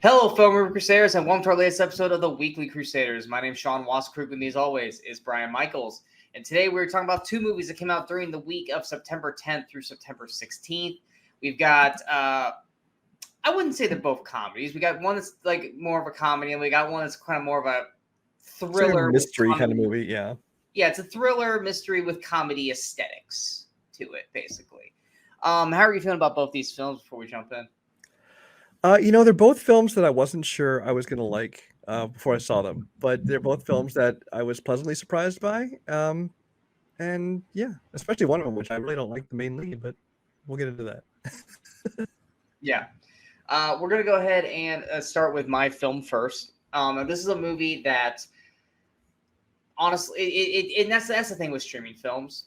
Hello, fellow Movie Crusaders, and welcome to our latest episode of the Weekly Crusaders. My name is Sean Waskrug, with me as always is Brian Michaels. And today we're talking about two movies that came out during the week of September 10th through September 16th. We've got, I wouldn't say they're both comedies. We got one that's like more of a comedy, and we got one that's kind of more of a thriller. Sort of mystery kind of movie, yeah. Yeah, it's a thriller mystery with comedy aesthetics to it, basically. How are you feeling about both these films before we jump in? They're both films that I wasn't sure I was going to like before I saw them, but they're both films that I was pleasantly surprised by. And yeah, especially one of them, which I really don't like the main lead, but we'll get into that. Yeah. We're going to go ahead and start with my film first. And this is a movie that, honestly, and that's the thing with streaming films,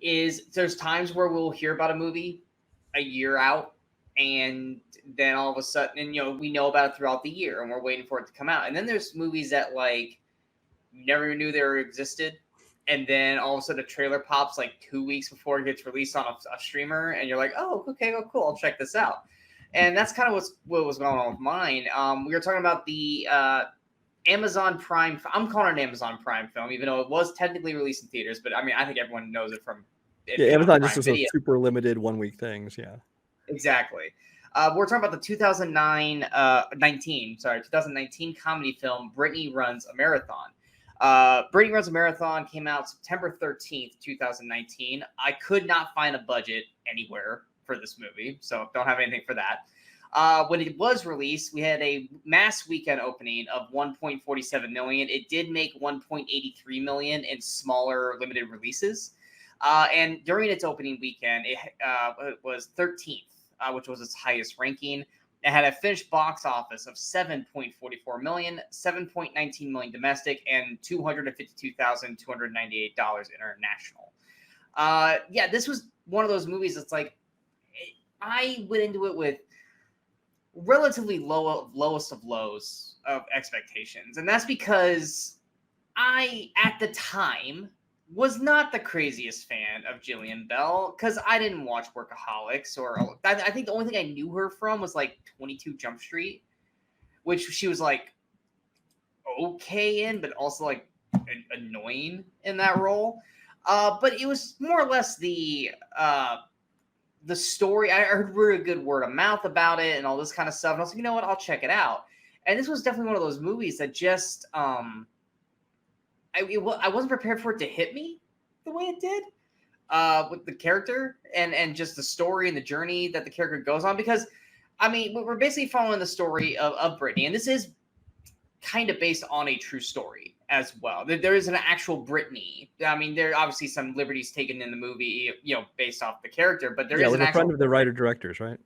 is there's times where we'll hear about a movie a year out, and then all of a sudden, we know about it throughout the year, and we're waiting for it to come out. And then there's movies that, like, you never even knew they existed, and then all of a sudden a trailer pops, like, 2 weeks before it gets released on a streamer, and you're like, oh, okay, well, cool, I'll check this out. And that's kind of what was going on with mine. We were talking about the Amazon Prime. I'm calling it an Amazon Prime film, even though it was technically released in theaters. But I mean, I think everyone knows it from Amazon just does those super limited 1 week things. Yeah, exactly. We're talking about the 2019 comedy film Brittany Runs a Marathon. Brittany Runs a Marathon came out September 13th, 2019. I could not find a budget anywhere for this movie, so don't have anything for that. When it was released, we had a mass weekend opening of 1.47 million. It did make 1.83 million in smaller limited releases. And during its opening weekend, it was 13th, which was its highest ranking. It had a finished box office of 7.44 million, 7.19 million domestic, and $252,298 international. Yeah, this was one of those movies that's like, I went into it with relatively lowest of lows of expectations. And that's because I, at the time, was not the craziest fan of Jillian Bell, because I didn't watch Workaholics, or I think the only thing I knew her from was like 22 Jump Street, which she was like okay in, but also like annoying in that role. But it was more or less the story. I heard really good word of mouth about it and all this kind of stuff. And I was like, you know what? I'll check it out. And this was definitely one of those movies that just, I wasn't prepared for it to hit me the way it did with the character and just the story and the journey that the character goes on. Because, I mean, we're basically following the story of Brittany. And this is kind of based on a true story as well. There is an actual Brittany. I mean, there are obviously some liberties taken in the movie, based off the character, but there is an actual friend of the writer-directors, right?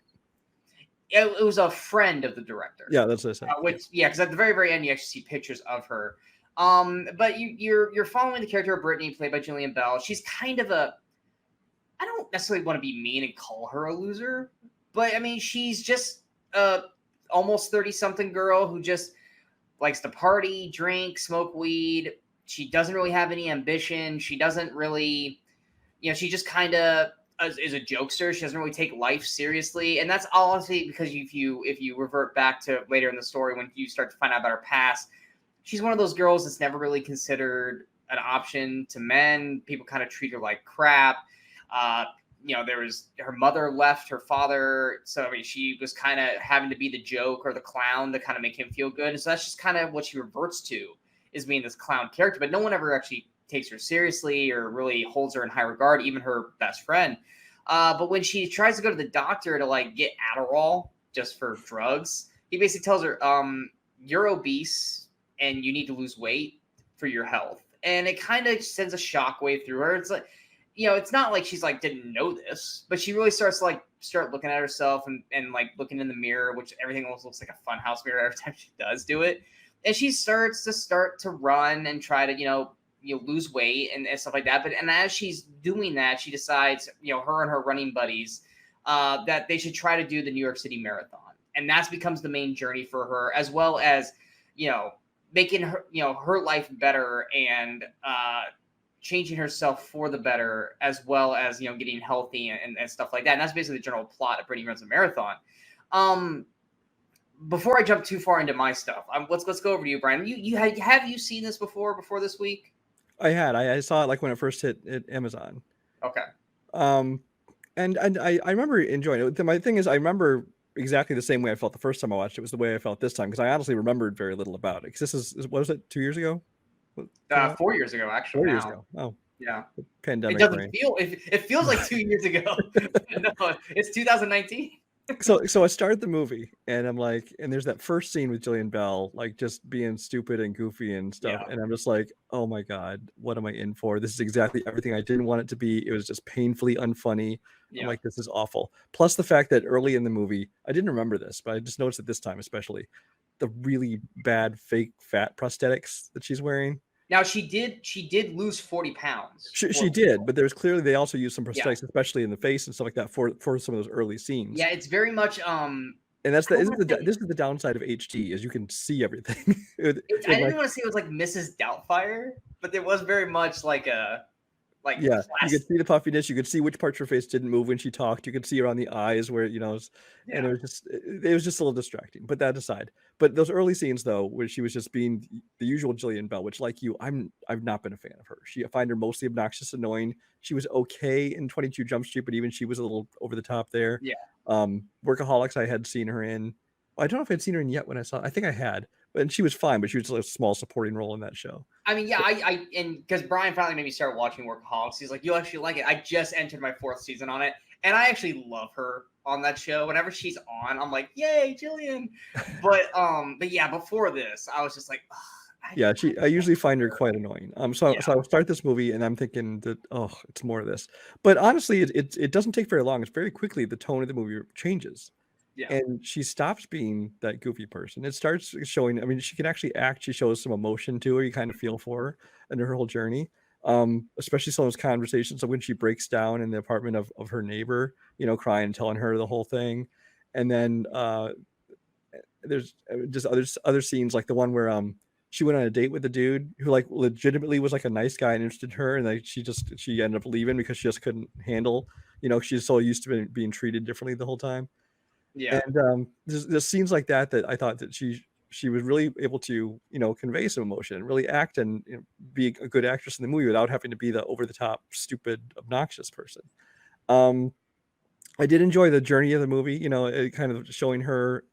It was a friend of the director. Yeah, that's what I said. Because at the very, very end, you actually see pictures of her. But you're following the character of Brittany, played by Jillian Bell. She's kind of I don't necessarily want to be mean and call her a loser, but I mean, she's just a almost 30-something girl who just likes to party, drink, smoke weed. She doesn't really have any ambition. She doesn't really, she just kind of is a jokester. She doesn't really take life seriously. And that's honestly because if you revert back to later in the story, when you start to find out about her past, she's one of those girls that's never really considered an option to men. People kind of treat her like crap. There was her mother left her father. So, I mean, she was kind of having to be the joke or the clown to kind of make him feel good. And so that's just kind of what she reverts to, is being this clown character. But no one ever actually takes her seriously or really holds her in high regard, even her best friend. But when she tries to go to the doctor to like get Adderall just for drugs, he basically tells her, you're obese and you need to lose weight for your health. And it kind of sends a shockwave through her. It's like, it's not like she's like didn't know this, but she really starts to start looking at herself and like looking in the mirror, which everything almost looks like a funhouse mirror every time she does do it. And she starts to run and try to, lose weight and stuff like that. And as she's doing that, she decides, her and her running buddies, that they should try to do the New York City Marathon. And that becomes the main journey for her, as well as, making her, her life better and, changing herself for the better, as well as, getting healthy and stuff like that. And that's basically the general plot of Brittany Runs a Marathon. before I jump too far into my stuff, let's go over to you, Brian. Have you seen this before this week? I saw it like when it first hit Amazon. Okay. And I remember enjoying it. My thing is, I remember exactly the same way I felt the first time I watched it was the way I felt this time, because I honestly remembered very little about it. Because this is what was it, 2 years ago? 4 years ago, actually. 4 years ago. Oh, yeah. Pandemic. It doesn't feel. It feels like 2 years ago. No, it's 2019. So I started the movie and I'm like, and there's that first scene with Jillian Bell, like just being stupid and goofy and stuff. Yeah. And I'm just like, oh my God, what am I in for? This is exactly everything I didn't want it to be. It was just painfully unfunny. Yeah. I'm like, this is awful. Plus the fact that early in the movie, I didn't remember this, but I just noticed it this time, especially the really bad fake fat prosthetics that she's wearing. Now she did lose 40 pounds. She did, but there's clearly they also use some prosthetics, especially in the face and stuff like that for some of those early scenes. Yeah, it's very much and that's this is the downside of HD, is you can see everything. I didn't want to say it was like Mrs. Doubtfire, but there was very much like a you could see the puffiness, you could see which parts of her face didn't move when she talked, you could see around the eyes where and it was just a little distracting. But that aside, but those early scenes though, where she was just being the usual Jillian Bell, which like you, I've not been a fan of her. I find her mostly obnoxious, annoying. She was okay in 22 Jump Street, but even she was a little over the top there. Workaholics I had seen her in. I don't know if I'd seen her in yet when I saw it. I think I had, and she was fine, but she was a small supporting role in that show. I mean, yeah, and because Brian finally made me start watching Workaholics, he's like, "You actually like it?" I just entered my 4th season on it, and I actually love her on that show. Whenever she's on, I'm like, "Yay, Jillian!" But yeah, before this, I was just like, I usually find her quite annoying. So I start this movie and I'm thinking that it's more of this. But honestly, it doesn't take very long. It's very quickly the tone of the movie changes. Yeah. And she stops being that goofy person. It starts showing, I mean, she can actually act. She shows some emotion to her. You kind of feel for her and her whole journey. Especially some of those conversations of when she breaks down in the apartment of her neighbor, crying and telling her the whole thing. And then there's just other scenes, like the one where she went on a date with a dude who like legitimately was like a nice guy and interested in her, and like she ended up leaving because she just couldn't handle, she's so used to being treated differently the whole time. Yeah. And there's scenes like that I thought that she was really able to, convey some emotion and really act and be a good actress in the movie without having to be the over the top, stupid, obnoxious person. I did enjoy the journey of the movie, it kind of showing her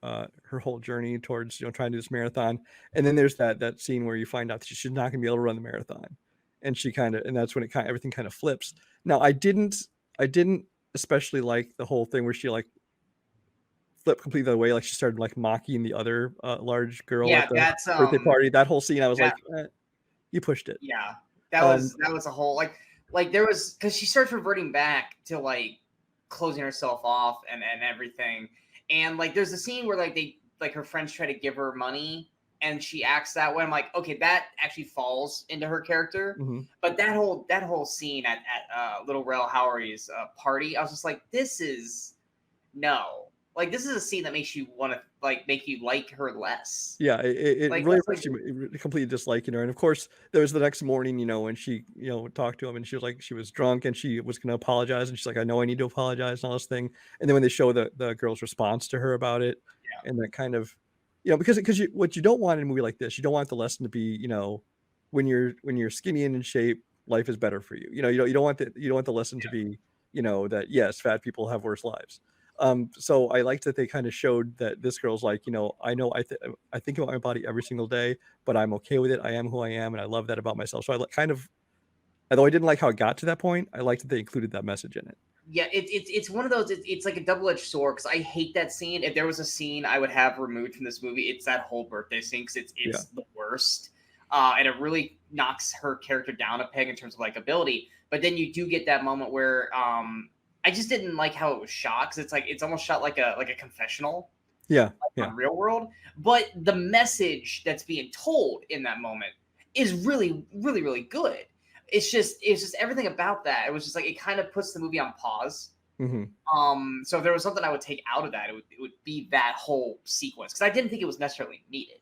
whole journey towards, trying to do this marathon. And then there's that scene where you find out that she's not going to be able to run the marathon. And and that's when everything kind of flips. Now, I didn't especially like the whole thing where she like flipped completely the other way, like she started like mocking the other large girl at the birthday party. That whole scene, I was like, you pushed it. Yeah, that was a whole like there was, because she starts reverting back to like closing herself off and everything, and like there's a scene where like her friends try to give her money and she acts that way. I'm like, okay, that actually falls into her character. Mm-hmm. But that whole scene at Little Rel Howery's party, I was just like, this is no. Like, this is a scene that makes you want to make you like her less. Yeah, it really makes you completely disliking her. And of course, there was the next morning, when she, talked to him, and she was like, she was drunk and she was going to apologize, and she's like, I know I need to apologize and all this thing. And then when they show the girl's response to her about it, and that kind of, because what you don't want in a movie like this, you don't want the lesson to be, when you're skinny and in shape, life is better for you. You don't want the lesson to be, that yes, fat people have worse lives. So I liked that they kind of showed that this girl's like, I know I think about my body every single day, but I'm okay with it. I am who I am, and I love that about myself. So I kind of, although I didn't like how it got to that point, I liked that they included that message in it. Yeah, it's one of those. It's like a double-edged sword, because I hate that scene. If there was a scene I would have removed from this movie, it's that whole birthday scene, because it's the worst, and it really knocks her character down a peg in terms of likability. But then you do get that moment where I just didn't like how it was shot, because it's almost shot like a confessional. On Real World. But the message that's being told in that moment is really, really, really good. It's just everything about that. It was just like, it kind of puts the movie on pause. Mm-hmm. So if there was something I would take out of that, it would be that whole sequence, because I didn't think it was necessarily needed.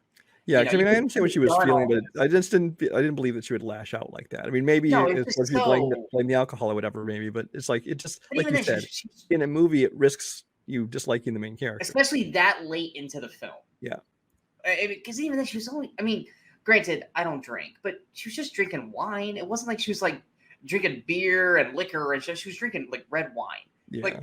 Yeah, I mean, I understand what she was feeling, but I didn't believe that she would lash out like that. I mean, maybe if you blame the alcohol or whatever, maybe, but it's like, it just, like you said, in a movie, it risks you disliking the main character, especially that late into the film. Yeah. Because even then she was only, I mean, granted, I don't drink, but she was just drinking wine. It wasn't like she was like drinking beer and liquor and she was drinking like red wine. Yeah. Like,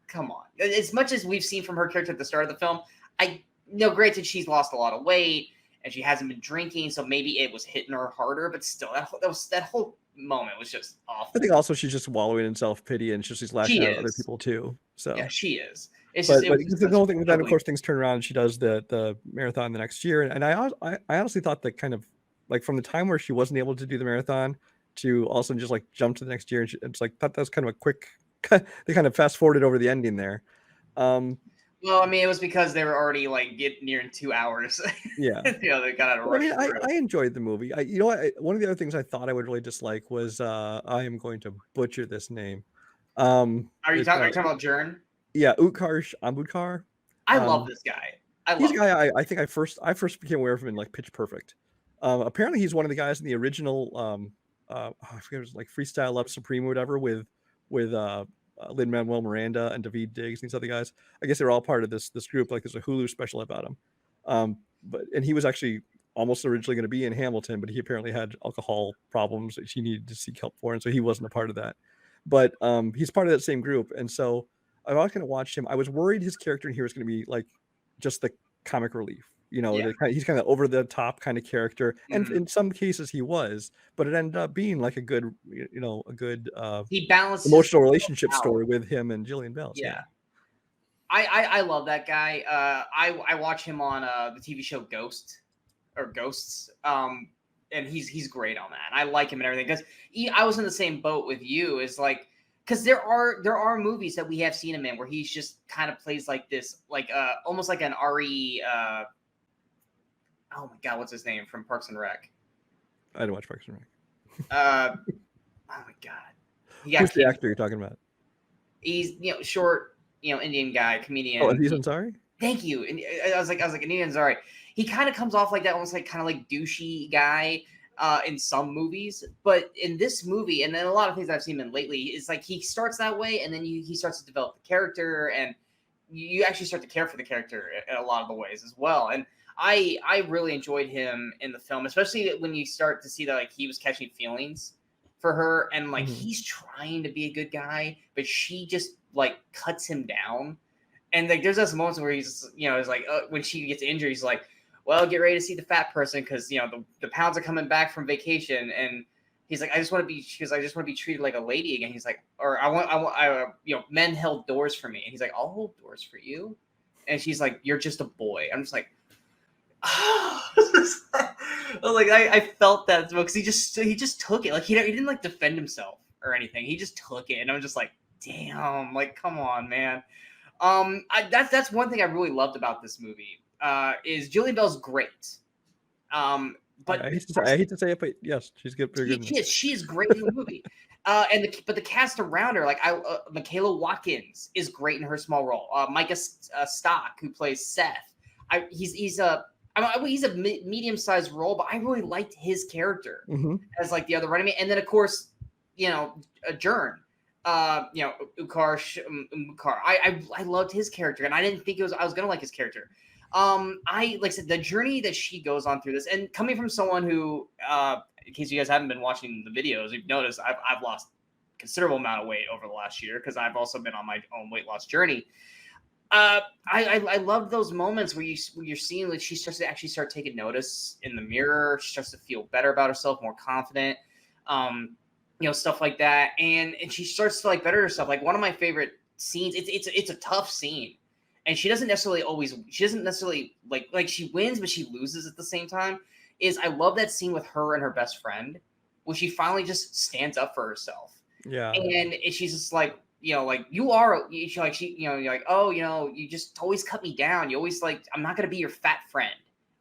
come on. As much as we've seen from her character at the start of the film, I know, granted, she's lost a lot of weight and she hasn't been drinking, so maybe it was hitting her harder, but still, that whole moment was just awful. I think also she's just wallowing in self-pity and she's lashing out at other people too. So yeah, she is. It's but just the whole thing, then of course things turn around and she does the marathon the next year. And I honestly thought that kind of like from the time where she wasn't able to do the marathon to also just like jump to the next year, and it's like that was kind of a quick they kind of fast forwarded over the ending there. Well, I mean, it was because they were already like near in 2 hours. Yeah. They got out of rush. I mean, I enjoyed the movie. You know what? One of the other things I thought I would really dislike was I am going to butcher this name. Are you talking about Jern? Yeah, Utkarsh Ambudkar. I love this guy. He's a guy I think I first became aware of him in like Pitch Perfect. Apparently he's one of the guys in the original I forget, it was like Freestyle Love Supreme or whatever with Lin-Manuel Miranda and Daveed Diggs and these other guys. I guess they're all part of this group. Like there's a Hulu special about him. And he was actually almost originally going to be in Hamilton, but he apparently had alcohol problems that he needed to seek help for, and so he wasn't a part of that. But he's part of that same group, and so I was going to watch him. I was worried his character in here was going to be like just the comic relief. You know, he's kind of over the top kind of character, and in some cases he was, but it ended up being like a good, he balanced emotional relationship story with him and Jillian Bell. Yeah. I love that guy. I watch him on the TV show Ghosts, and he's great on that. I like him and everything because I was in the same boat with you. Is like because there are movies that we have seen him in where he's just kind of plays like this, like almost like an Ari. Oh my God, what's his name from Parks and Rec? I didn't watch Parks and Rec. Oh my God, who's the actor you're talking about? He's short, Indian guy, comedian. Oh, Aziz Ansari? Thank you. And I was like Indian Ansari. He kind of comes off like that, almost like kind of like douchey guy in some movies, but in this movie, and then a lot of things I've seen him in lately, is like he starts that way, and then he starts to develop the character, and you actually start to care for the character in a lot of the ways as well. And I really enjoyed him in the film, especially when you start to see that like he was catching feelings for her, and like he's trying to be a good guy, but she just like cuts him down. And like there's those moments where he's it's like when she gets injured, he's like, well, get ready to see the fat person because the pounds are coming back from vacation, and he's like, I just want to be treated like a lady again. He's like, or I men held doors for me, and he's like, I'll hold doors for you, and she's like, you're just a boy. I'm just like, I felt that because he just took it, like he didn't like defend himself or anything. He just took it, and I'm just like, damn, like come on, man. That's one thing I really loved about this movie. Is Jillian Bell's great. But I hate to say it, but yes, she's good. Pretty good. She's great in the movie. But the cast around her, like Michaela Watkins is great in her small role. Micah Stock, who plays Seth, he's a medium-sized role, but I really liked his character as like the other running mate. And then of course, Jern, Utkarsh Ambudkar. I loved his character, and I didn't think I was gonna like his character. Like I said, the journey that she goes on through this, and coming from someone who, in case you guys haven't been watching the videos, you've noticed I've lost a considerable amount of weight over the last year because I've also been on my own weight loss journey. I love those moments where you're seeing like she starts to actually start taking notice in the mirror. She starts to feel better about herself, more confident, stuff like that, and she starts to like better herself. Like one of my favorite scenes. It's a tough scene. And she doesn't necessarily like she wins, but she loses at the same time. I love that scene with her and her best friend, where she finally just stands up for herself. Yeah. And she's just like, like you are, you're like, oh, you just always cut me down. You always like, I'm not going to be your fat friend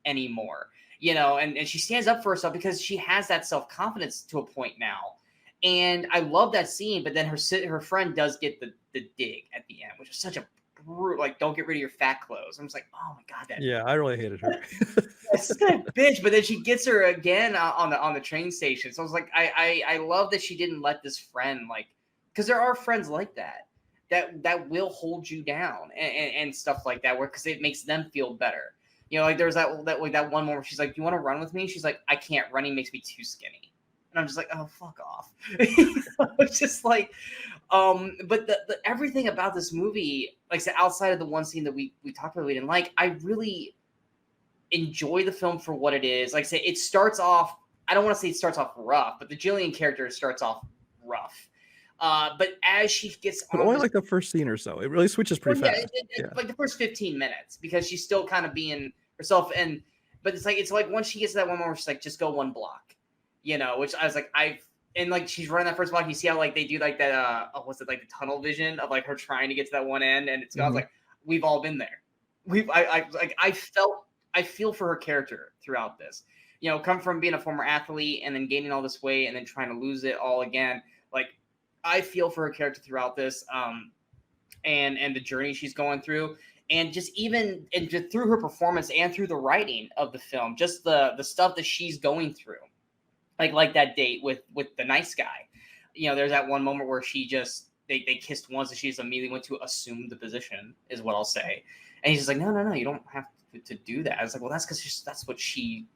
anymore, and she stands up for herself because she has that self-confidence to a point now. And I love that scene, but then her friend does get the dig at the end, which is such a like, don't get rid of your fat clothes. I'm just like, oh my God, I really hated her. That's that bitch. But then she gets her again on the train station. So I was like, I love that she didn't let this friend, like, because there are friends like that will hold you down and stuff like that, because it makes them feel better. You know, like there's that one moment where she's like, "Do you want to run with me?" She's like, "I can't. Running makes me too skinny." And I'm just like, "Oh, fuck off." It's just like, but the everything about this movie, like I said, outside of the one scene that we talked about we didn't like, I really enjoy the film for what it is. Like I say, it starts off. I don't want to say it starts off rough, but the Jillian character starts off rough. But as she gets But on only this, like the first scene or so. It really switches pretty yeah, fast. Yeah. like the first 15 minutes, because she's still kind of being herself. But it's like once she gets to that one moment where she's like, just go one block, you know, which I was like, and like she's running that first block. You see how like they do like that, what's it, like the tunnel vision of like her trying to get to that one end. And I was like, we've all been there. I feel for her character throughout this, you know, come from being a former athlete and then gaining all this weight and then trying to lose it all again. Like, I feel for her character throughout this, and the journey she's going through, and just through her performance and through the writing of the film, just the stuff that she's going through, like that date with the nice guy. You know, there's that one moment where she just they kissed once and she just immediately went to assume the position, is what I'll say. And he's just like, no, you don't have to do that. I was like, well, that's because that's what she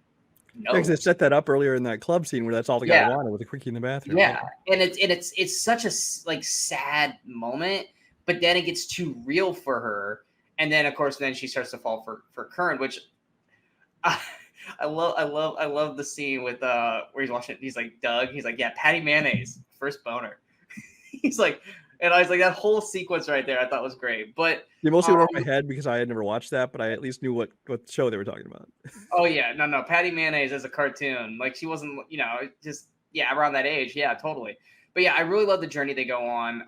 knows. Because they set that up earlier in that club scene where that's all the guy wanted, with a quickie in the bathroom. Yeah, and it's such a like sad moment, but then it gets too real for her, and then of course then she starts to fall for Kern, which I love the scene with where he's watching. He's like, Doug. He's like, yeah, Patty Mayonnaise, first boner. He's like, and I was like, that whole sequence right there, I thought was great. But it mostly went over my head because I had never watched that, but I at least knew what show they were talking about. Oh yeah, no, Patty Mayonnaise as a cartoon, like she wasn't, you know, just around that age, yeah, totally. But yeah, I really love the journey they go on.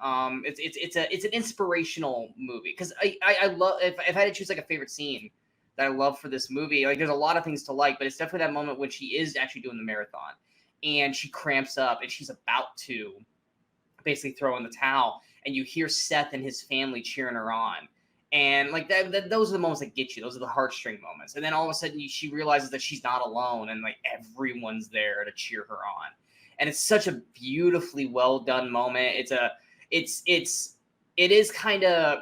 It's an inspirational movie, because I love, if I had to choose like a favorite scene that I love for this movie, like there's a lot of things to like, but it's definitely that moment when she is actually doing the marathon and she cramps up and she's about to basically throw in the towel, and you hear Seth and his family cheering her on. And like those are the moments that get you. Those are the heartstring moments. And then all of a sudden she realizes that she's not alone, and like everyone's there to cheer her on. And it's such a beautifully well done moment. It is kind of,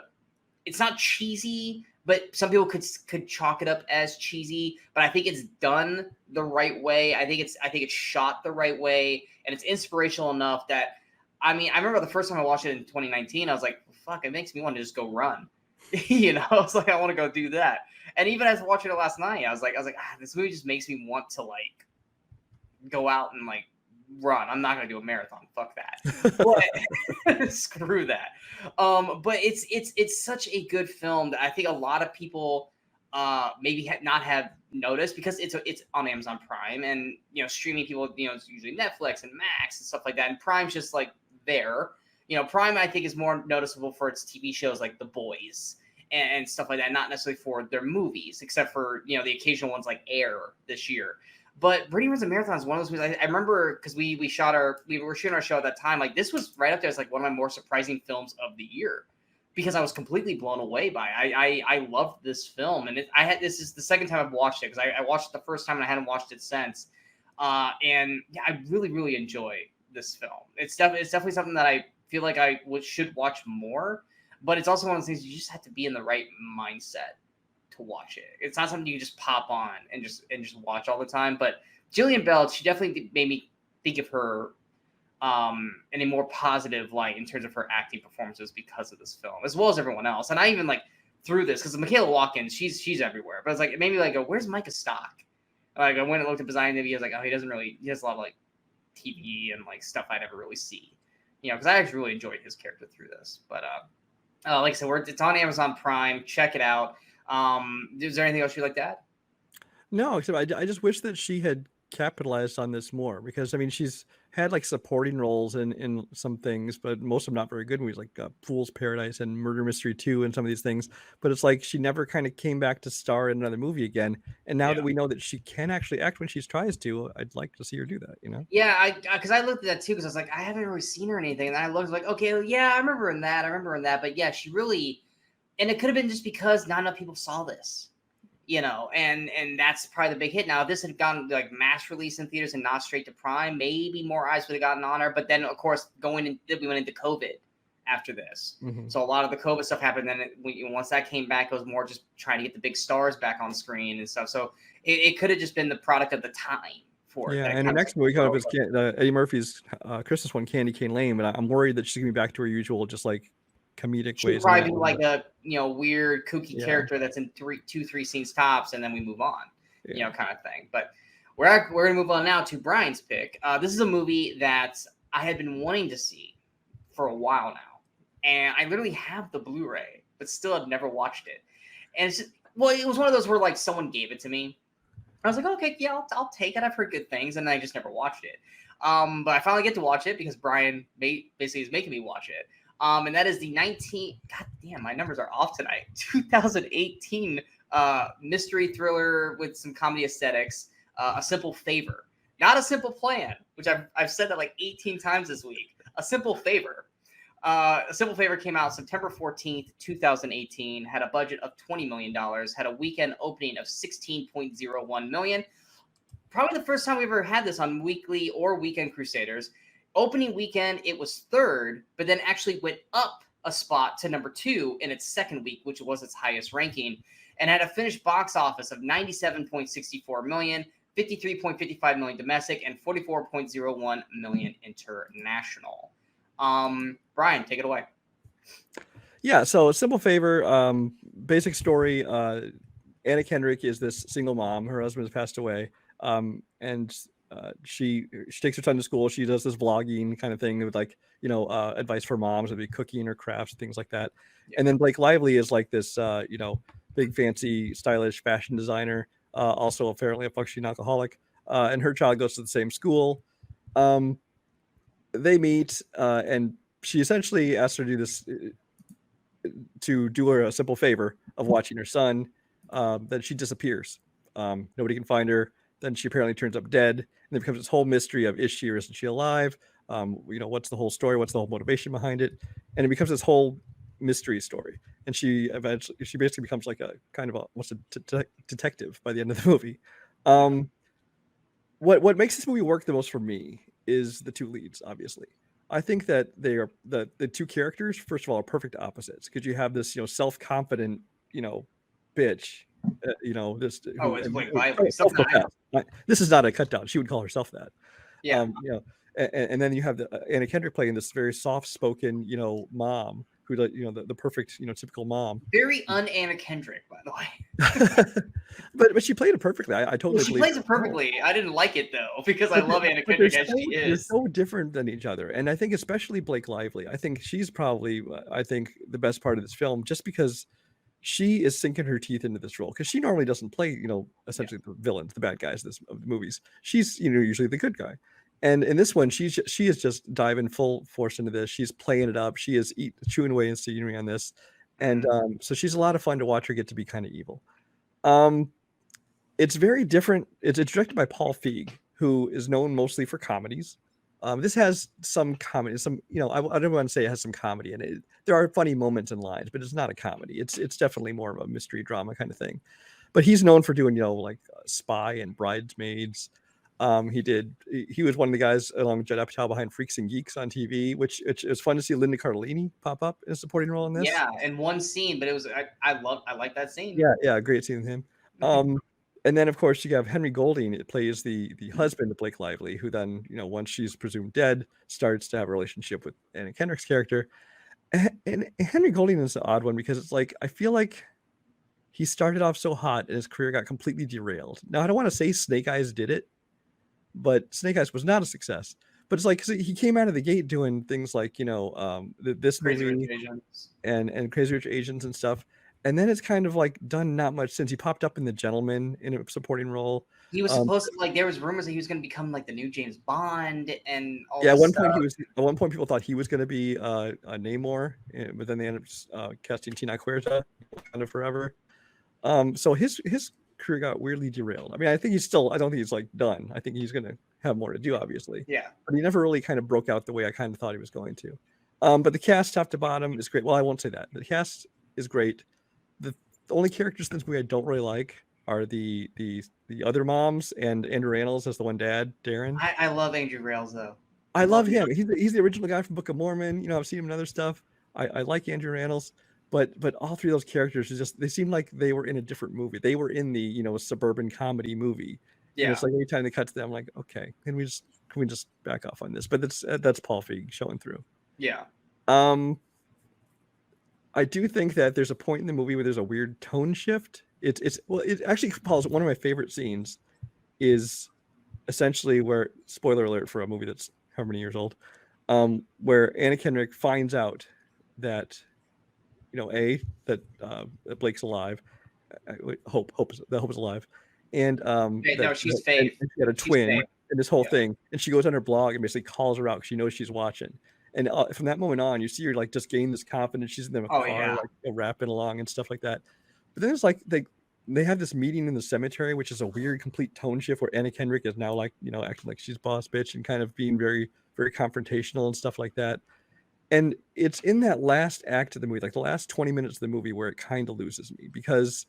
it's not cheesy, but some people could chalk it up as cheesy. But I think it's done the right way. I think it's shot the right way, and it's inspirational enough that, I mean, I remember the first time I watched it in 2019, I was like, fuck, it makes me want to just go run. You know, it's like, I want to go do that. And even as watching it last night, I was like, this movie just makes me want to like go out and like run. I'm not gonna do a marathon. Fuck that. But screw that. But it's such a good film that I think a lot of people maybe not have noticed, because it's on Amazon Prime, and you know, streaming people, you know, it's usually Netflix and Max and stuff like that. And Prime's just like there. You know, Prime, I think, is more noticeable for its TV shows like The Boys and stuff like that, not necessarily for their movies, except for, you know, the occasional ones like Air this year. But Brittany Runs a Marathon is one of those movies I remember, because we were shooting our show at that time. Like, this was right up there as like one of my more surprising films of the year, because I was completely blown away by it. I loved this film, and this is the second time I've watched it, because I watched it the first time and I hadn't watched it since. And yeah, I really, really enjoy this film. It's definitely something that I feel like I should watch more, but it's also one of those things you just have to be in the right mindset to watch it. It's not something you can just pop on and just watch all the time. But Jillian Bell, she definitely made me think of her in a more positive light in terms of her acting performances because of this film, as well as everyone else. And I even like through this, because Michaela Watkins, she's everywhere. But it's like, it made me like go, where's Micah Stock? Like, I went and looked up his IMDb. I was like, oh, he has a lot of like TV and like stuff I never really see. You know, because I actually really enjoyed his character through this. But like I said, it's on Amazon Prime. Check it out. Is there anything else you'd like to add? No, except I just wish that she had capitalized on this more, because I mean, she's had like supporting roles in some things, but most of them not very good movies, like Fool's Paradise and Murder Mystery 2 and some of these things. But it's like she never kind of came back to star in another movie again. And now that we know that she can actually act when she tries to, I'd like to see her do that, you know? Yeah, because I looked at that too, because I was like, I haven't really seen her or anything. And then I looked like, okay, well, yeah, I remember in that. But yeah, she really, and it could have been just because not enough people saw this, you know, and that's probably the big hit. Now, if this had gone like mass release in theaters and not straight to Prime, maybe more eyes would have gotten on her. But then, of course, we went into COVID after this. Mhm. So a lot of the COVID stuff happened. Then once that came back, it was more just trying to get the big stars back on screen and stuff. So it could have just been the product of the time for it. Yeah, That it and her kind of next movie kind of is overlooked. Eddie Murphy's Christmas one, Candy Cane Lane, but I'm worried that she's gonna be back to her usual just like comedic She'll ways in probably that be one. like But a weird kooky yeah, character that's in two, three scenes tops, and then we move on, yeah. kind of thing. But we're gonna move on now to Brian's pick. This is a movie that I had been wanting to see for a while now, and I literally have the Blu-ray, but still have never watched it. And it's just, well, it was one of those where like someone gave it to me. I was like, okay, yeah, I'll take it. I've heard good things, and I just never watched it. But I finally get to watch it because Brian basically is making me watch it. And that is the God damn, my numbers are off tonight. 2018 mystery thriller with some comedy aesthetics. A Simple Favor, not A Simple Plan, which I've said that like 18 times this week. A Simple Favor. A Simple Favor came out September 14th, 2018, had a budget of $20 million, had a weekend opening of 16.01 million. Probably the first time we ever had this on Weekly or Weekend Crusaders. Opening weekend, it was third, but then actually went up a spot to number 2 in its second week, which was its highest ranking, and had a finished box office of 97.64 million, 53.55 million domestic, and 44.01 million international. Brian, take it away. Yeah, so A Simple Favor, basic story. Anna Kendrick is this single mom. Her husband has passed away, and she takes her son to school. She does this vlogging kind of thing with like advice for moms, would be cooking or crafts, things like that. Yeah. And then Blake Lively is like this big fancy stylish fashion designer, also apparently a functioning alcoholic, and her child goes to the same school. They meet, and she essentially asks her to do this, to do her a simple favor of watching her son. Then she disappears. Nobody can find her. Then she apparently turns up dead, and there becomes this whole mystery of, is she or isn't she alive? What's the whole story? What's the whole motivation behind it? And it becomes this whole mystery story. And she basically becomes like a kind of a detective by the end of the movie. What makes this movie work the most for me is the two leads, obviously. I think that they are the two characters, first of all, are perfect opposites, because you have this self-confident bitch, this it's Blake Lively. This is not a cut down. She would call herself that. Yeah. And then you have Anna Kendrick playing this very soft-spoken mom who, the perfect typical mom. Very un-Anna Kendrick, by the way. but she played it perfectly. I totally she plays it perfectly. I didn't like it though, because I love Anna Kendrick as she is. They're so different than each other, and I think especially Blake Lively. I think she's probably the best part of this film, just because she is sinking her teeth into this role, because she normally doesn't play essentially the villains, the bad guys of the movies. She's usually the good guy. And in this one, she is just diving full force into this. She's playing it up. She is chewing away in scenery on this. And so she's a lot of fun to watch her get to be kind of evil. It's very different. It's directed by Paul Feig, who is known mostly for comedies. This has some comedy, I don't want to say it has some comedy in it. There are funny moments and lines, but it's not a comedy. It's definitely more of a mystery drama kind of thing. But he's known for doing, like Spy and Bridesmaids. He was one of the guys along with Judd Apatow behind Freaks and Geeks on TV, which it's fun to see Linda Cardellini pop up in a supporting role in this. Yeah, in one scene, but it was I like that scene. Yeah, great scene with him. And then of course you have Henry Golding. It plays the husband of Blake Lively, who then once she's presumed dead, starts to have a relationship with Anna Kendrick's character. And Henry Golding is an odd one, because it's like I feel like he started off so hot and his career got completely derailed. Now I don't want to say Snake Eyes did it, but Snake Eyes was not a success. But it's like he came out of the gate doing things like this Crazy movie Rich Asians. and Crazy Rich Asians and stuff. And then it's kind of like done not much since. He popped up in The Gentleman in a supporting role. He was supposed to, there was rumors that he was going to become like the new James Bond and all. Yeah, at one point people thought he was going to be a Namor, but then they ended up casting Tina Huerta kind of forever. So his career got weirdly derailed. I mean, I don't think he's like done. I think he's going to have more to do, obviously. Yeah. But he never really kind of broke out the way I kind of thought he was going to. But the cast, top to bottom, is great. Well, I won't say that. The cast is great. The only characters in this movie I don't really like are the other moms and Andrew Rannells as the one dad, Darren. I love Andrew Rannells though. I love him. He's the original guy from Book of Mormon. I've seen him in other stuff. I like Andrew Rannells, but all three of those characters is just they seem like they were in a different movie. They were in the suburban comedy movie, and Yeah. it's like every time they cut to them, I'm like, okay, can we just back off on this? But that's Paul Feig showing through. Yeah. I do think that there's a point in the movie where there's a weird tone shift. It actually, Paul's one of my favorite scenes is essentially where, spoiler alert for a movie that's how many years old, where Anna Kendrick finds out that that Blake's alive, Hope is alive, and No, she's Faith. and she had a twin and this whole thing, and she goes on her blog and basically calls her out because she knows she's watching. And from that moment on, you see her like just gain this confidence. She's in the car, like rapping along and stuff like that. But then it's like they have this meeting in the cemetery, which is a weird, complete tone shift where Anna Kendrick is now like acting like she's boss bitch and kind of being very, very confrontational and stuff like that. And it's in that last act of the movie, like the last 20 minutes of the movie, where it kind of loses me because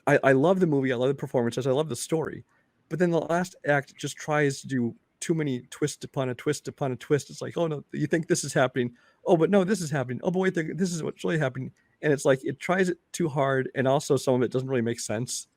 I love the movie, I love the performances, I love the story, but then the last act just tries to do too many twist upon a twist upon a twist. It's like, oh no, you think this is happening, oh but no, this is happening, oh but wait, this is what's really happening, and it's like it tries it too hard, and also some of it doesn't really make sense.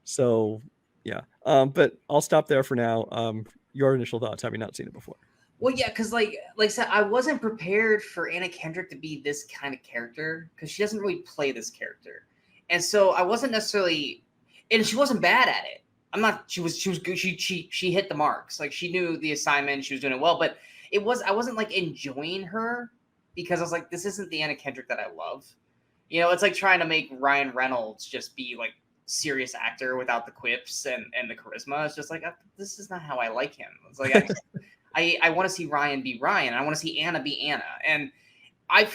So yeah, but I'll stop there for now. Your initial thoughts, having not seen it before? Well, yeah, because like I said, I wasn't prepared for Anna Kendrick to be this kind of character because she doesn't really play this character, and so I wasn't necessarily, and she wasn't bad at it. I'm not. She was good. She hit the marks. Like she knew the assignment. She was doing it well, but I wasn't like enjoying her because I was like, this isn't the Anna Kendrick that I love. It's like trying to make Ryan Reynolds just be like serious actor without the quips and the charisma. It's just like this is not how I like him. It's like I want to see Ryan be Ryan. I want to see Anna be Anna. And I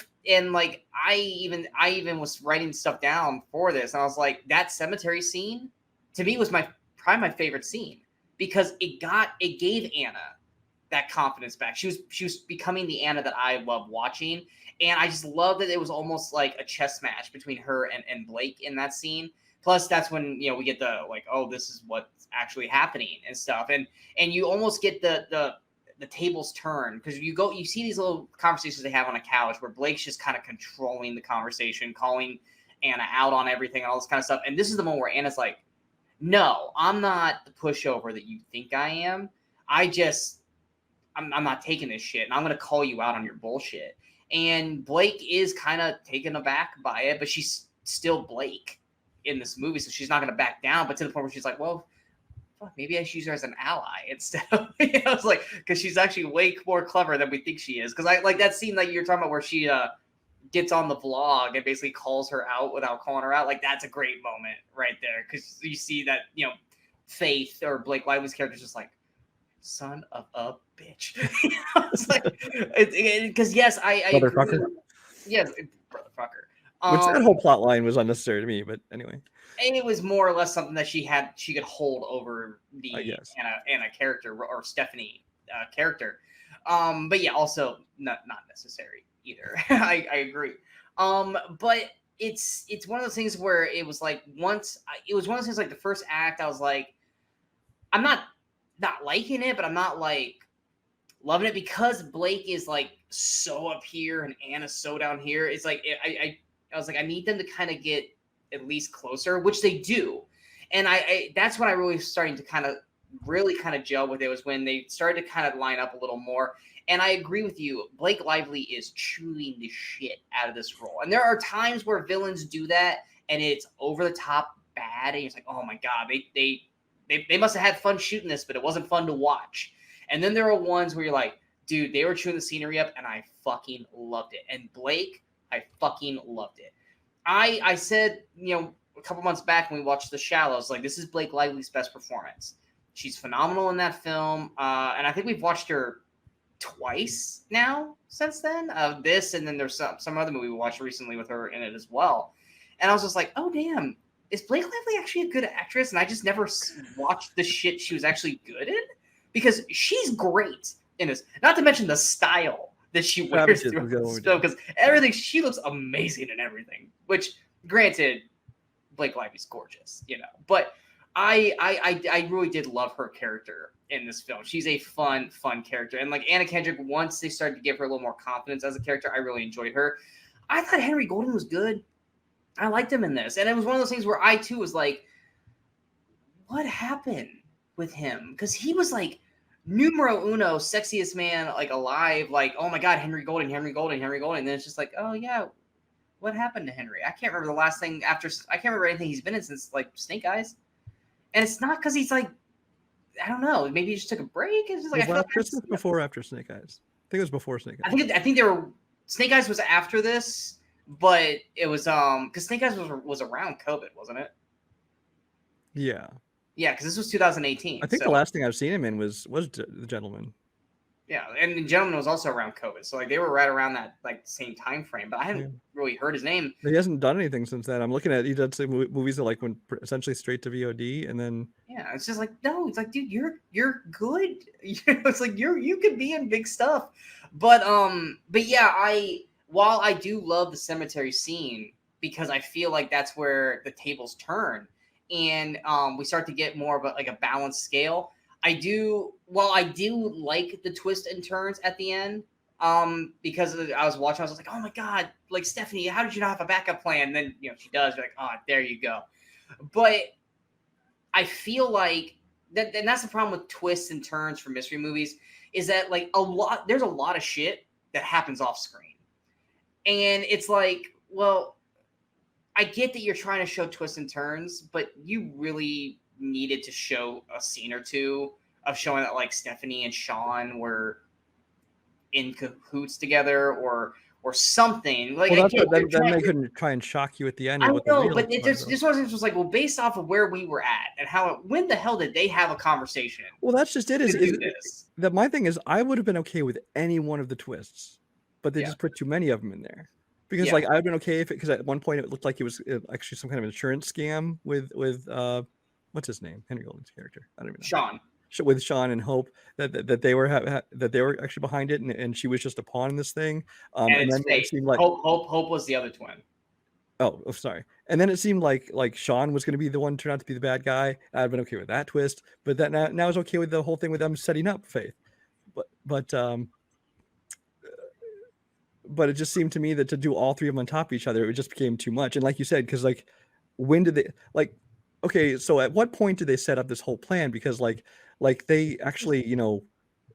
even was writing stuff down for this, and I was like, that cemetery scene to me was probably my favorite scene because it gave Anna that confidence back. She was becoming the Anna that I love watching, and I just love that it was almost like a chess match between her and Blake in that scene. Plus, that's when we get the like, oh, this is what's actually happening and stuff, and you almost get the tables turn because you see these little conversations they have on a couch where Blake's just kind of controlling the conversation, calling Anna out on everything and all this kind of stuff. And this is the moment where Anna's like, no, I'm not the pushover that you think I am. I'm not taking this shit, and I'm going to call you out on your bullshit. And Blake is kind of taken aback by it, but she's still Blake in this movie, so she's not going to back down. But to the point where she's like, well, fuck, maybe I should use her as an ally instead of, it's like, because she's actually way more clever than we think she is. Because I like that scene that you're talking about where she gets on the vlog and basically calls her out without calling her out. Like, that's a great moment right there. Because you see that, Faith or Blake Lively's character is just like, son of a bitch. It's like, because yes, I Motherfucker. Yes, brotherfucker. Which that whole plot line was unnecessary to me, but anyway. And it was more or less something that she could hold over the Anna character or Stephanie character. But yeah, also not necessary either. I agree. But it's one of those things where it was like one of those things like the first act, I was like, I'm not liking it, but I'm not like loving it because Blake is like so up here and Anna's so down here. It's like I was like, I need them to kind of get at least closer, which they do. And I that's when I really starting to kind of gel with it was when they started to kind of line up a little more. And I agree with you. Blake Lively is chewing the shit out of this role. And there are times where villains do that and it's over the top bad. And it's like, oh my God, they must have had fun shooting this, but it wasn't fun to watch. And then there are ones where you're like, dude, they were chewing the scenery up and I fucking loved it. And Blake, I fucking loved it. I said, a couple months back when we watched The Shallows, like, this is Blake Lively's best performance. She's phenomenal in that film. And I think we've watched her twice now since then. This, and then there's some other movie we watched recently with her in it as well. And I was just like, oh, damn, is Blake Lively actually a good actress? And I just never watched the shit she was actually good in because she's great in this. Not to mention the style that she wears through the film, because everything, she looks amazing in everything, which granted, Blake Lively's gorgeous, but I really did love her character in this film. She's a fun character. And like Anna Kendrick, once they started to give her a little more confidence as a character, I really enjoyed her. I thought Henry Golding was good. I liked him in this. And it was one of those things where I too was like, what happened with him? Because he was like numero uno, sexiest man like alive. Like, oh my God, Henry Golding. And then it's just like, oh yeah, what happened to Henry? I can't remember the last thing I can't remember anything he's been in since like Snake Eyes. And it's not because he's like, I don't know, maybe he just took a break. It's just like, was last Christmas before or after Snake Eyes? I think it was before Snake Eyes. I think they were Snake Eyes was after this, but it was because Snake Eyes was around COVID, wasn't it? Yeah. Yeah, because this was 2018. I think the last thing I've seen him in was The Gentleman. Yeah, and The Gentleman was also around COVID, so like they were right around that like same time frame. But I haven't really heard his name. He hasn't done anything since then. I'm looking at he did some movies that like went essentially straight to VOD, and then it's just like no, it's like dude, you're good. It's like you could be in big stuff, but yeah, while I do love the cemetery scene because I feel like that's where the tables turn, and we start to get more of a balanced scale. I do like the twists and turns at the end, because I was watching, I was like, oh my God, like Stephanie, how did you not have a backup plan? And then she does. You're like, oh, there you go. But I feel like that, and that's the problem with twists and turns for mystery movies, is that like there's a lot of shit that happens off screen, and it's like, well, I get that you're trying to show twists and turns, but you really needed to show a scene or two of showing that like Stephanie and Sean were in cahoots together or something. Like, well, then they couldn't try and shock you at the end. I know, but this was like, well, based off of where we were at and when the hell did they have a conversation? Well, that's just it. That my thing is, I would have been okay with any one of the twists, but they just put too many of them in there. Because like I've been okay if because at one point it looked like it was actually some kind of insurance scam with what's his name, Henry Golding's character, I don't even know. Sean. With Sean and Hope that they were actually behind it, and she was just a pawn in this thing. And then it seemed like Hope was the other twin. Oh, sorry. And then it seemed like Sean was going to be the one turned out to be the bad guy. I'd been okay with that twist, but that now I was okay with the whole thing with them setting up Faith. But it just seemed to me that to do all three of them on top of each other, it just became too much. And like you said, because like when did they like? Okay, so at what point did they set up this whole plan? Because like they actually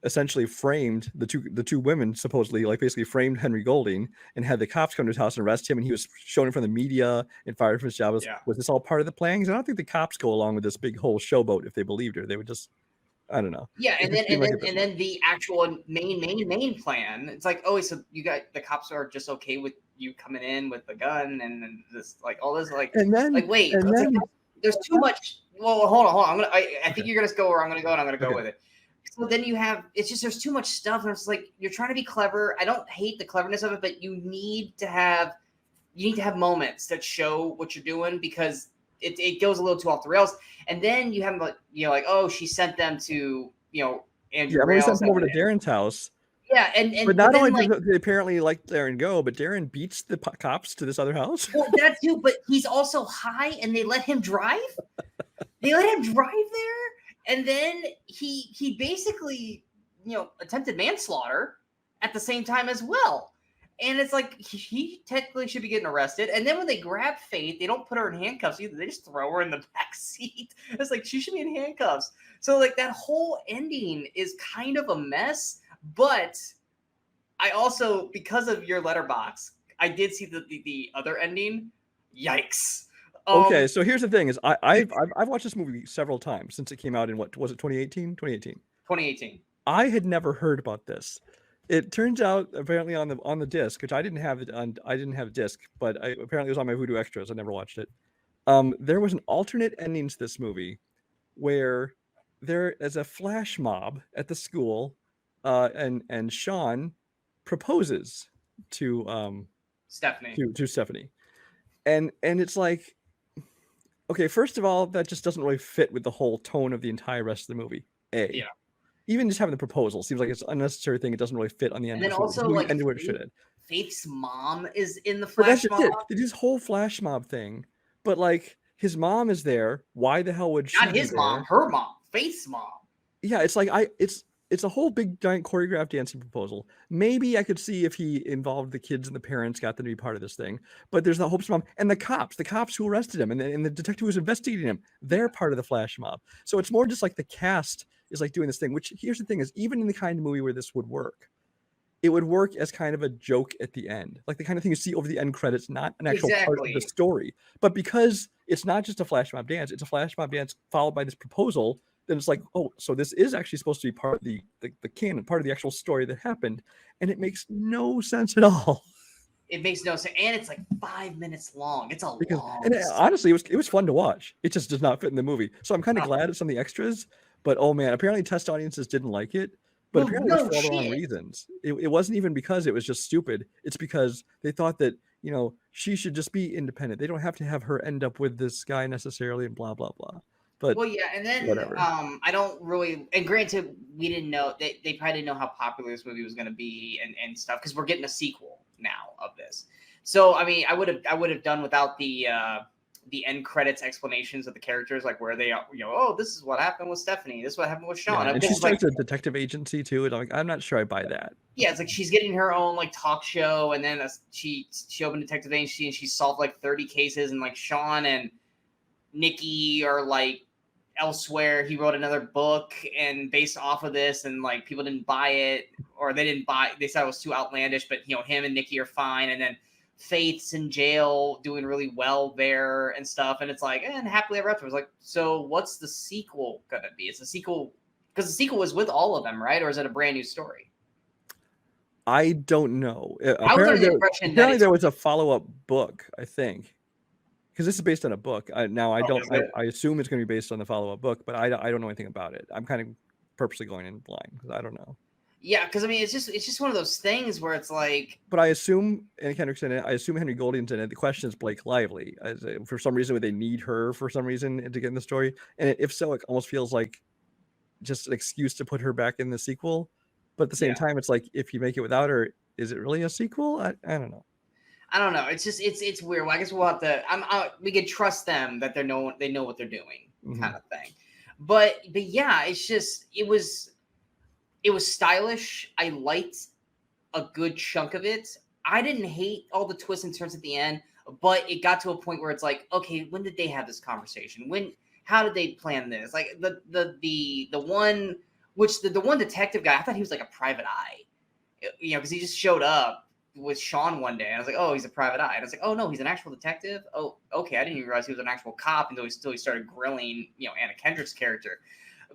essentially framed the two women, supposedly like basically framed Henry Golding and had the cops come to his house and arrest him, and he was shown in front of the media and fired from his job. Was this all part of the plan? Because I don't think the cops go along with this big whole showboat if they believed her. They would just, I don't know. Yeah, and then the actual main plan. It's like, oh, so you got the cops are just okay with you coming in with the gun and this like all this like. And then like wait, there's too much. Well, hold on. I think you're gonna go where I'm gonna go, and I'm gonna go with it. So then you have there's too much stuff, and it's like you're trying to be clever. I don't hate the cleverness of it, but you need to have moments that show what you're doing because it goes a little too off the rails. And then you have like oh, she sent them to Andrew. Yeah, we sent them over to Darren's house. Yeah, but not only did they apparently let Darren go, but Darren beats the cops to this other house. Well, that too, but he's also high, and they let him drive. They let him drive there, and then he basically attempted manslaughter at the same time as well. And it's like he technically should be getting arrested. And then when they grab Faith, they don't put her in handcuffs either. They just throw her in the back seat. It's like she should be in handcuffs. So like that whole ending is kind of a mess. But I also, because of your Letterboxd, I did see the other ending. Yikes. Okay, so here's the thing: is I've watched this movie several times since it came out in what was it 2018? 2018. I had never heard about this. It turns out apparently on the disc, which I didn't have a disc, but apparently it was on my Vudu Extras. I never watched it. There was an alternate ending to this movie where there is a flash mob at the school, and Sean proposes to Stephanie. To Stephanie, and it's like, okay, first of all, that just doesn't really fit with the whole tone of the entire rest of the movie. Yeah. Even just having the proposal seems like it's an unnecessary thing. It doesn't really fit on the end. And then also, like, where it should end. Faith's mom is in the flash mob. They do this whole flash mob thing, but like his mom is there. Why the hell would she Not be his there? mom, her mom, Faith's mom. Yeah, it's like it's a whole big giant choreographed dancing proposal. Maybe I could see if he involved the kids and the parents, got them to be part of this thing. But there's the Hope's mom and the cops who arrested him, and the detective who's investigating him. They're part of the flash mob. So it's more just like the cast is like doing this thing. Which here's the thing: is even in the kind of movie where this would work, it would work as kind of a joke at the end, like the kind of thing you see over the end credits, not an actual part of the story. But because it's not just a flash mob dance, it's a flash mob dance followed by this proposal. Then it's like, oh, so this is actually supposed to be part of the canon, part of the actual story that happened, and it makes no sense at all. It makes no sense, and it's like 5 minutes long. It's a long. And honestly, it was fun to watch. It just does not fit in the movie, so I'm kind of glad it's some of the extras. But oh man, apparently test audiences didn't like it. But Well, apparently it was for all the wrong reasons. It wasn't even because it was just stupid. It's because they thought that, you know, she should just be independent. They don't have to have her end up with this guy necessarily, and blah blah blah. But well, yeah, and then whatever. I don't really. And granted, we didn't know they probably didn't know how popular this movie was going to be and stuff, because we're getting a sequel now of this. So I mean, I would have done without the end credits explanations of the characters, like where they are, you know, oh, this is what happened with Stephanie, this is what happened with Sean. Yeah, and she starts a detective agency too, and I'm not sure I buy that. Yeah, it's like she's getting her own like talk show, and then she opened a detective agency and she solved like 30 cases, and like Sean and Nikki are like elsewhere. He wrote another book and based off of this, and like people didn't buy it, or they said it was too outlandish, but you know, him and Nikki are fine. And then Faith's in jail doing really well there and stuff, and it's like, and happily ever after. It's like, so what's the sequel gonna be? It's a sequel because the sequel was with all of them, right? Or is it a brand new story? I don't know. Apparently there was a follow-up book, I think, because this is based on a book. I assume it's going to be based on the follow-up book, but I don't know anything about it. I'm kind of purposely going in blind because I don't know. Yeah, because I mean, it's just one of those things where it's like. But I assume Anna Kendrick's in it. I assume Henry Golding's in it. The question is Blake Lively. For some reason, would they need her for some reason to get in the story? And if so, it almost feels like just an excuse to put her back in the sequel. But at the same time, it's like, if you make it without her, is it really a sequel? I don't know. I don't know. It's just it's weird. Well, I guess we'll have to. We could trust them that they know what they're doing, kind of thing. But yeah, it's just it was stylish. I liked a good chunk of it. I didn't hate all the twists and turns at the end, but it got to a point where it's like, okay, when did they have this conversation? How did they plan this? Like the one detective guy, I thought he was like a private eye, you know, because he just showed up with Sean one day, and I was like, oh, he's a private eye, and I was like, oh no, he's an actual detective. Oh, okay, I didn't even realize he was an actual cop until he started grilling, you know, Anna Kendrick's character.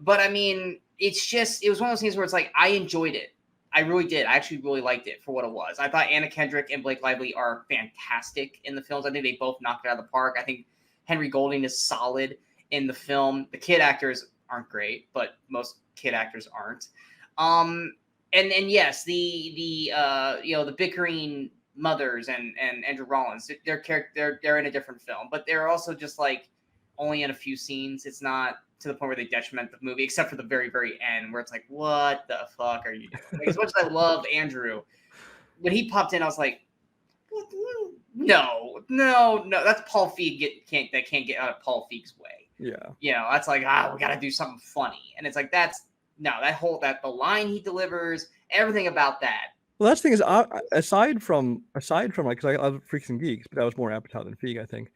But I mean, it was one of those things where it's like, I enjoyed it. I really did. I actually really liked it for what it was. I thought Anna Kendrick and Blake Lively are fantastic in the films. I think they both knocked it out of the park. I think Henry Golding is solid in the film. The kid actors aren't great, but most kid actors aren't. And yes, the bickering mothers and Andrew Rollins, they're in a different film, but they're also just like only in a few scenes. It's not to the point where they detriment the movie, except for the very, very end, where it's like, what the fuck are you doing? Like, as much as I love Andrew, when he popped in, I was like, no, that's Paul Feig can't get out of Paul Feig's way. Yeah, you know, that's like, we got to do something funny, and it's like the line he delivers, everything about that. Well, that's the thing is, aside from like, because I love Freaks and Geeks, but that was more Apatow than Feig, I think.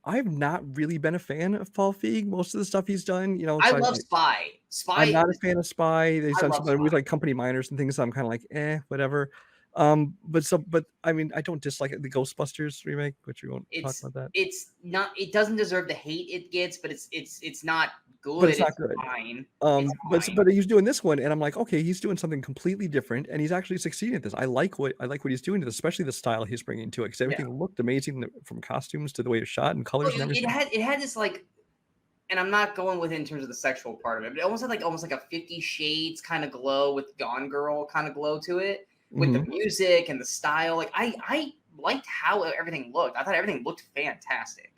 I've not really been a fan of Paul Feig. Most of the stuff he's done, you know, I love Spy. I'm not a fan of Spy. He's done some movies like Company Miners and things, so I'm kind of like, whatever. But I mean, I don't dislike the Ghostbusters remake, which we won't talk about that. It's not. It doesn't deserve the hate it gets, but it's not good. But it's not good. Fine. But he's doing this one, and I'm like, okay, he's doing something completely different, and he's actually succeeding at this. I like what he's doing, especially the style he's bringing to it, because everything looked amazing, from costumes to the way it's shot and colors and everything. It had this like, and I'm not going with it in terms of the sexual part of it, but it almost had almost like a 50 Shades kind of glow with Gone Girl kind of glow to it. With the music and the style, like I liked how everything looked. I thought everything looked fantastic,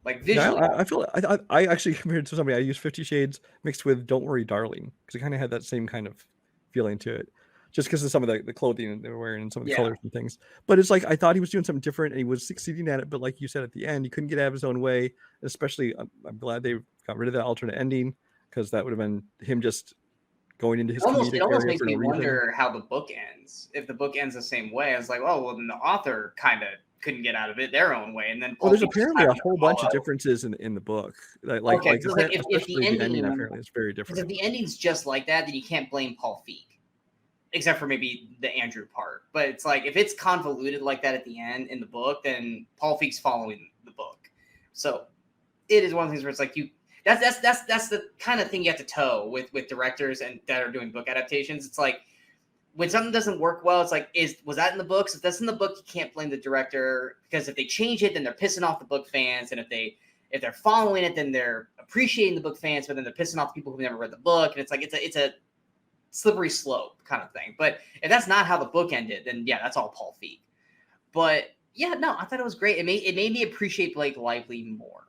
like visually. Yeah, I actually compared it to somebody. I used 50 Shades mixed with Don't Worry, Darling, because it kind of had that same kind of feeling to it. just because of some of the clothing they were wearing and some of the Yeah. colors and things. But it's like I thought he was doing something different and he was succeeding at it. But like you said at the end, he couldn't get out of his own way. Especially, I'm glad they got rid of that alternate ending because that would have been him just going into his comedic It almost area makes for no me reason. wonder how the book ends. If the book ends the same way, I was like, oh, well, then the author kind of couldn't get out of it their own way, and then Well, Paul there's Feig just apparently a happened to whole bunch of follow. differences in the book. Okay, so like if the especially the ending, ending, apparently it's very because if different. the ending's just like that, then you can't blame Paul Feig, except for maybe the Andrew part. But it's like if it's convoluted like that at the end in the book, then Paul Feig's following the book. So it is one of the things where it's like you. That's the kind of thing you have to toe with directors and that are doing book adaptations. It's like when something doesn't work well, it's like, was that in the books? If that's in the book, you can't blame the director because if they change it, then they're pissing off the book fans, and if they're following it, then they're appreciating the book fans, but then they're pissing off the people who've never read the book, and it's like it's a slippery slope kind of thing. But if that's not how the book ended, then yeah, that's all Paul Feig. But yeah, no, I thought it was great. It made me appreciate Blake Lively more.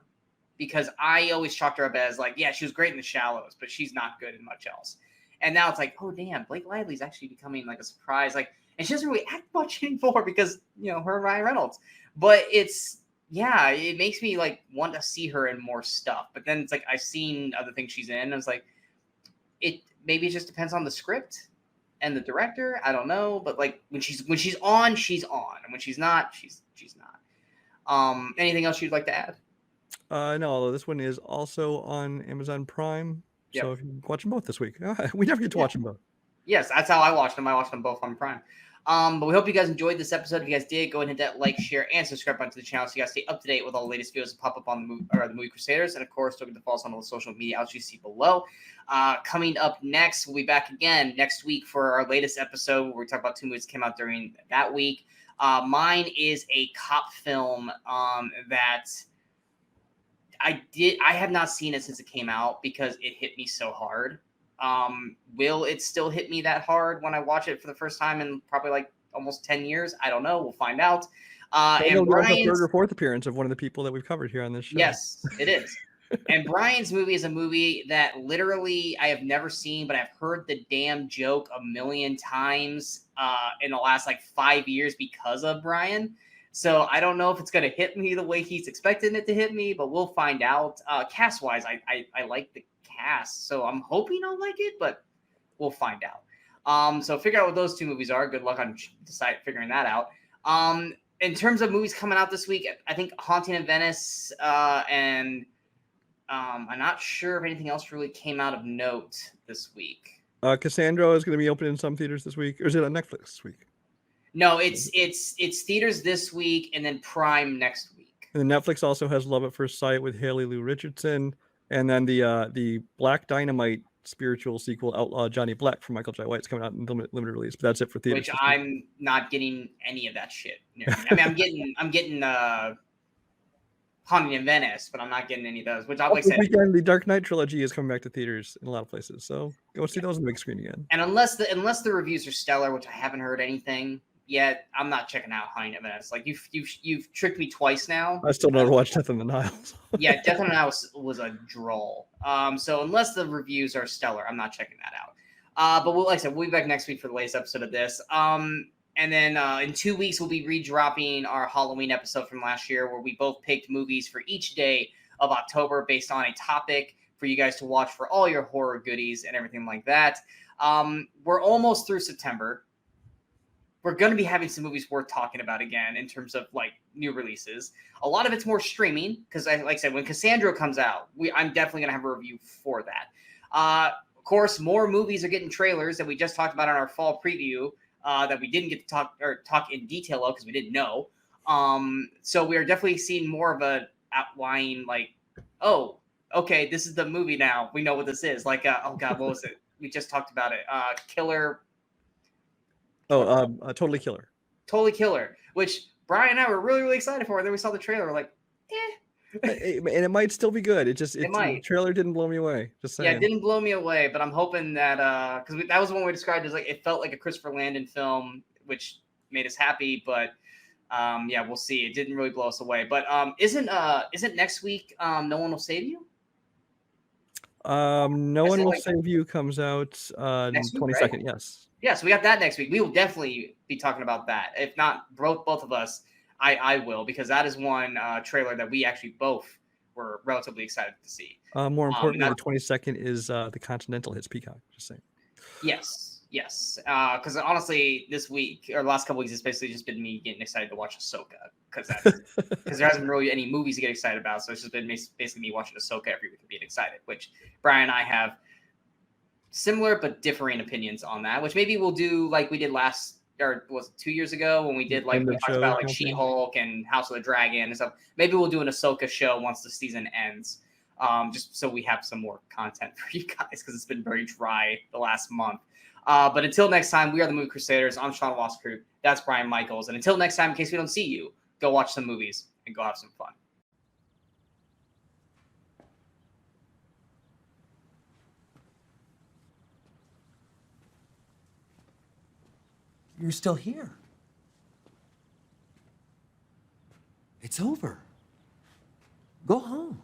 Because I always chalked her up as like, yeah, she was great in The Shallows, but she's not good in much else. And now it's like, oh damn, Blake Lively's actually becoming like a surprise. Like, and she doesn't really act much anymore because her and Ryan Reynolds. But it makes me like want to see her in more stuff. But then it's like I've seen other things she's in. And it's like maybe it just depends on the script and the director. I don't know, but like when she's on, she's on, and when she's not, she's not. Anything else you'd like to add? No, although this one is also on Amazon Prime. Yep. So if you watch them both this week, we never get to watch them both. Yes, that's how I watched them. I watched them both on Prime. But we hope you guys enjoyed this episode. If you guys did, go ahead and hit that like, share, and subscribe button to the channel so you guys stay up to date with all the latest videos that pop up on the Movie Crusaders. And of course, don't forget to follow us on all the social media outlets you see below. Coming up next, we'll be back again next week for our latest episode where we talk about 2 movies that came out during that week. Mine is a cop film that I have not seen it since it came out because it hit me so hard. Will it still hit me that hard when I watch it for the first time in probably like almost 10 years? I don't know. We'll find out. And Brian's third or fourth appearance of one of the people that we've covered here on this show. Yes, it is. And Brian's movie is a movie that literally I have never seen, but I've heard the damn joke a million times in the last like 5 years because of Brian. So I don't know if it's going to hit me the way he's expecting it to hit me, but we'll find out. Cast-wise, I like the cast, so I'm hoping I'll like it, but we'll find out. So figure out what those 2 movies are. Good luck on figuring that out. In terms of movies coming out this week, I think Haunting in Venice and I'm not sure if anything else really came out of note this week. Cassandra is going to be opening in some theaters this week, or is it on Netflix this week? No, it's theaters this week and then Prime next week. And then Netflix also has Love at First Sight with Haley Lou Richardson, and then the Black Dynamite spiritual sequel, Outlaw Johnny Black from Michael Jai White's coming out in limited release. But that's it for theaters. Which I'm not getting any of that shit. I mean, I'm getting Haunting in Venice, but I'm not getting any of those. Which, like I said, weekend, the Dark Knight trilogy is coming back to theaters in a lot of places, so go see those on the big screen again. And unless the reviews are stellar, which I haven't heard anything yet, I'm not checking out Haunting in Venice. Like you've tricked me twice now. I still never watched Death on the Nile. Yeah, Death on the Nile was a droll. So unless the reviews are stellar, I'm not checking that out. But like I said, we'll be back next week for the latest episode of this. And then in 2 weeks, we'll be redropping our Halloween episode from last year where we both picked movies for each day of October based on a topic for you guys to watch for all your horror goodies and everything like that. We're almost through September. We're going to be having some movies worth talking about again in terms of like new releases. A lot of it's more streaming because, like I said, when Cassandra comes out, I'm definitely going to have a review for that. Of course, more movies are getting trailers that we just talked about on our fall preview. That we didn't get to talk in detail of because we didn't know. So we are definitely seeing more of a outline like, oh, okay, this is the movie now. We know what this is. Like, oh God, what was it? We just talked about it. Killer. Totally Killer. Totally Killer, which Brian and I were really, really excited for. And then we saw the trailer. We're like, And it might still be good. The trailer didn't blow me away. Just saying. Yeah, it didn't blow me away, but I'm hoping that because that was one we described as like it felt like a Christopher Landon film, which made us happy. But yeah, we'll see. It didn't really blow us away. But isn't next week No One Will Save You? No One Will Save You comes out 22nd. Right? Yes. Yeah, so we got that next week. We will definitely be talking about that. If not both of us, I will, because that is one trailer that we actually both were relatively excited to see. More importantly, that, the 22nd is the Continental hits Peacock. Just saying. yes. Because honestly, this week or the last couple weeks, it's basically just been me getting excited to watch Ahsoka because there hasn't been really any movies to get excited about. So it's just been basically me watching Ahsoka every week and being excited. Which Brian and I have similar but differing opinions on that. Which maybe we'll do like we did last, or was it 2 years ago when we did like End we of talked show about like kind of thing. She-Hulk and House of the Dragon and stuff. Maybe we'll do an Ahsoka show once the season ends. Just so we have some more content for you guys because it's been very dry the last month. But until next time, we are the Movie Crusaders. I'm Sean Wasserkroot. That's Brian Michaels. And until next time, in case we don't see you, go watch some movies and go have some fun. You're still here. It's over. Go home.